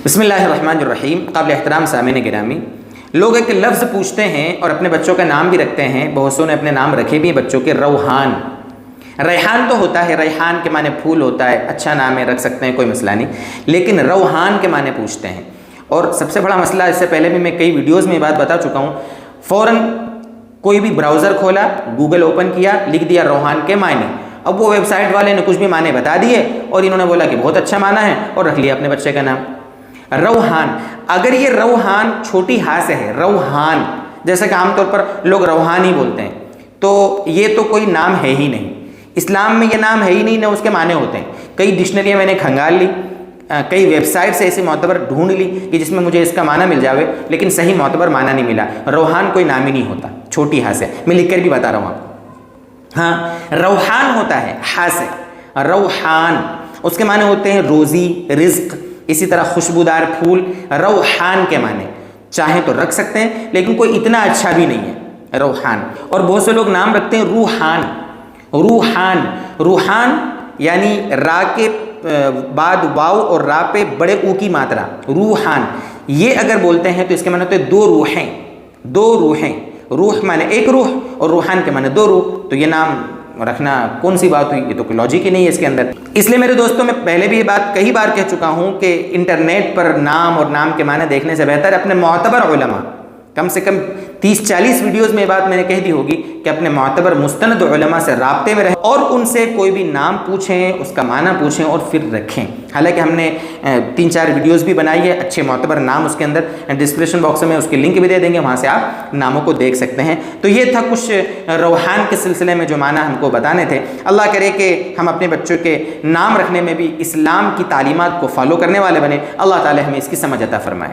बिस्मिल्लाहिर्रहमानिर्रहीम। काबिल एहतराम सामीन गिरामी, लोग एक लफ्ज़ पूछते हैं और अपने बच्चों का नाम भी रखते हैं। बहुत सौ ने अपने नाम रखे भी हैं बच्चों के। रौहान, रेहान तो होता है, रेहान के माने फूल होता है, अच्छा नाम है, रख सकते हैं, कोई मसला नहीं। लेकिन रौहान के माने पूछते हैं। और सबसे बड़ा मसला, इससे पहले भी मैं कई वीडियोज़ में बात बता चुका हूँ, फ़ौरन कोई भी ब्राउज़र खोला, गूगल ओपन किया, लिख दिया रौहान के मायने। अब वो वेबसाइट वाले ने कुछ भी माने बता दिए और इन्होंने बोला कि बहुत अच्छा माना है और रख लिया अपने बच्चे का नाम रौहान। अगर ये रौहान छोटी हा से है, रौहान, जैसे कि आमतौर पर लोग रौहानी बोलते हैं, तो ये तो कोई नाम है ही नहीं। इस्लाम में ये नाम है ही नहीं, ना उसके माने होते हैं। कई डिक्शनरियाँ मैंने खंगाल ली, कई वेबसाइट से ऐसी मोतबर ढूंढ ली कि जिसमें मुझे इसका माना मिल जावे, लेकिन सही मोतबर माना नहीं मिला। रौहान कोई नाम ही नहीं होता, छोटी हा से। मैं लिख कर भी बता रहा हूँ आपको। हाँ, रौहान होता है हा से, रौहान उसके माने होते हैं रोज़ी, रिज्क, इसी तरह खुशबूदार फूल। रौहान के माने चाहें तो रख सकते हैं, लेकिन कोई इतना अच्छा भी नहीं है रौहान। और बहुत से लोग नाम रखते हैं रूहान, रूहान, रूहान यानी रा के बाद वाव और रा पे बड़े ऊ की मात्रा, रूहान। ये अगर बोलते हैं तो इसके माने होते हैं दो रूहें, दो रूहें। रूह माने एक रूह और रूहान के माने दो रूह। तो ये नाम रखना कौन सी बात हुई? ये तो कोई लॉजिक ही नहीं है इसके अंदर। इसलिए मेरे दोस्तों, मैं पहले भी ये बात कई बार कह चुका हूँ कि इंटरनेट पर नाम और नाम के माने देखने से बेहतर अपने मोतबर उलमा, कम से कम 30-40 वीडियोज़ में ये बात मैंने कह दी होगी कि अपने मोतबर मुस्तनद उलमा से राब्ते में रहें और उनसे कोई भी नाम पूछें, उसका माना पूछें और फिर रखें। हालांकि हमने 3-4 वीडियोज़ भी बनाई है अच्छे मोतबर नाम, उसके अंदर डिस्क्रिप्शन बॉक्स में उसके लिंक भी दे देंगे, वहाँ से आप नामों को देख सकते हैं। तो ये था कुछ रौहान के सिलसिले में जो माना हमको बताने थे। अल्लाह करे कि हम अपने बच्चों के नाम रखने में भी इस्लाम की तालीमात को फॉलो करने वाले बने। अल्लाह ताला हमें इसकी समझ अता फरमाए।